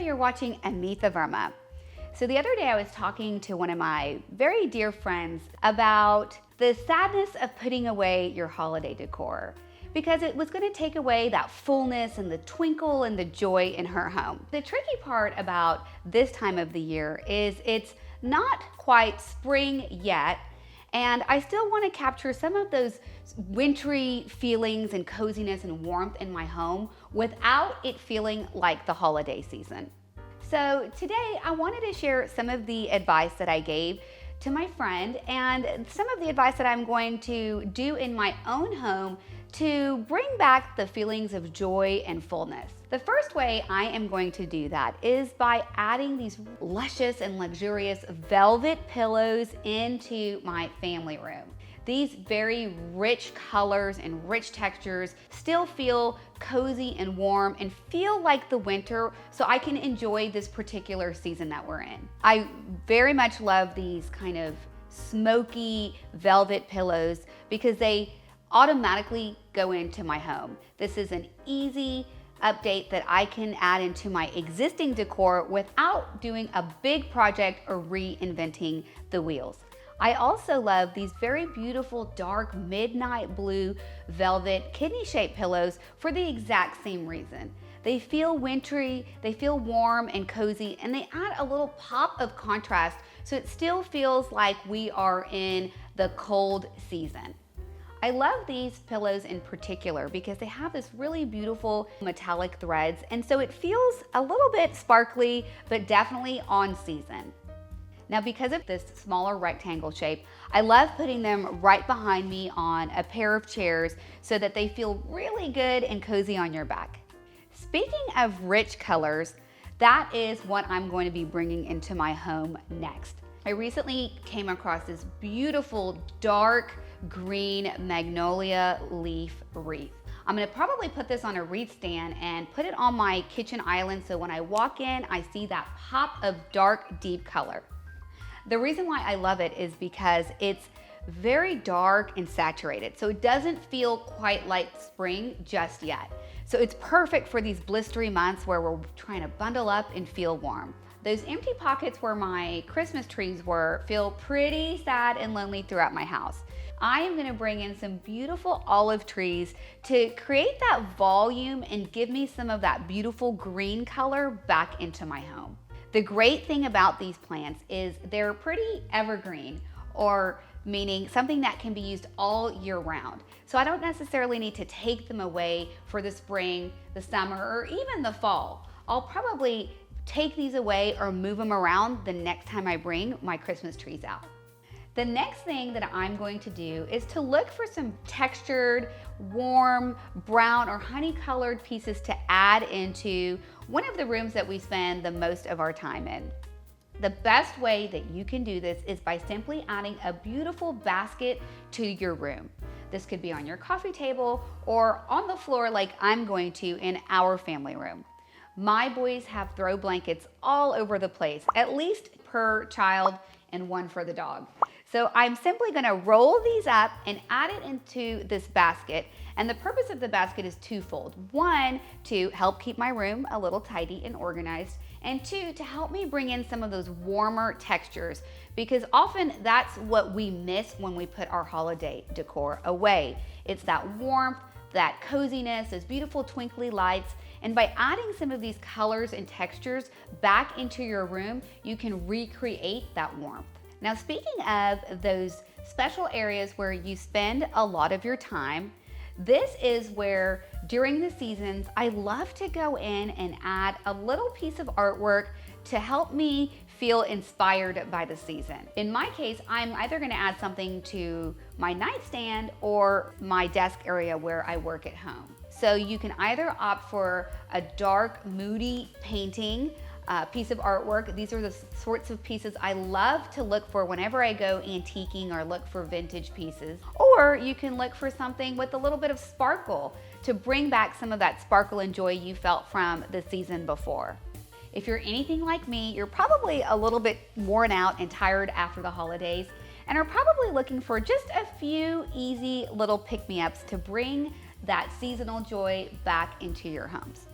you're watching Amitha Verma. So the other day I was talking to one of my very dear friends about the sadness of putting away your holiday decor, because it was going to take away that fullness and the twinkle and the joy in her home. The tricky part about this time of the year is it's not quite spring yet, and I still want to capture some of those wintry feelings and coziness and warmth in my home without it feeling like the holiday season. So today I wanted to share some of the advice that I gave to my friend and some of the advice that I'm going to do in my own home to bring back the feelings of joy and fullness. The first way I am going to do that is by adding these luscious and luxurious velvet pillows into my family room. These very rich colors and rich textures still feel cozy and warm and feel like the winter, so I can enjoy this particular season that we're in. I very much love these kind of smoky velvet pillows because they automatically go into my home. This is an easy update that I can add into my existing decor without doing a big project or reinventing the wheels. I also love these very beautiful dark midnight blue velvet kidney-shaped pillows for the exact same reason. They feel wintry, they feel warm and cozy, and they add a little pop of contrast so it still feels like we are in the cold season. I love these pillows in particular because they have this really beautiful metallic threads, and so it feels a little bit sparkly, but definitely on season. Now, because of this smaller rectangle shape, I love putting them right behind me on a pair of chairs so that they feel really good and cozy on your back. Speaking of rich colors, that is what I'm going to be bringing into my home next. I recently came across this beautiful dark green magnolia leaf wreath. I'm gonna probably put this on a wreath stand and put it on my kitchen island so when I walk in, I see that pop of dark, deep color. The reason why I love it is because it's very dark and saturated, so it doesn't feel quite like spring just yet. So it's perfect for these blistery months where we're trying to bundle up and feel warm. Those empty pockets where my Christmas trees were feel pretty sad and lonely throughout my house. I am gonna bring in some beautiful olive trees to create that volume and give me some of that beautiful green color back into my home. The great thing about these plants is they're pretty evergreen, or meaning something that can be used all year round. So I don't necessarily need to take them away for the spring, the summer, or even the fall. I'll probably take these away or move them around the next time I bring my Christmas trees out. The next thing that I'm going to do is to look for some textured, warm, brown or honey colored pieces to add into one of the rooms that we spend the most of our time in. The best way that you can do this is by simply adding a beautiful basket to your room. This could be on your coffee table or on the floor like I'm going to in our family room. My boys have throw blankets all over the place, at least per child and one for the dog. So I'm simply gonna roll these up and add it into this basket. And the purpose of the basket is twofold. One, to help keep my room a little tidy and organized. And two, to help me bring in some of those warmer textures, because often that's what we miss when we put our holiday decor away. It's that warmth, that coziness, those beautiful twinkly lights. And by adding some of these colors and textures back into your room, you can recreate that warmth. Now, speaking of those special areas where you spend a lot of your time, this is where during the seasons, I love to go in and add a little piece of artwork to help me feel inspired by the season. In my case, I'm either gonna add something to my nightstand or my desk area where I work at home. So you can either opt for a dark, moody painting, piece of artwork. These are the sorts of pieces I love to look for whenever I go antiquing or look for vintage pieces. Or you can look for something with a little bit of sparkle to bring back some of that sparkle and joy you felt from the season before. If you're anything like me, you're probably a little bit worn out and tired after the holidays and are probably looking for just a few easy little pick-me-ups to bring that seasonal joy back into your homes.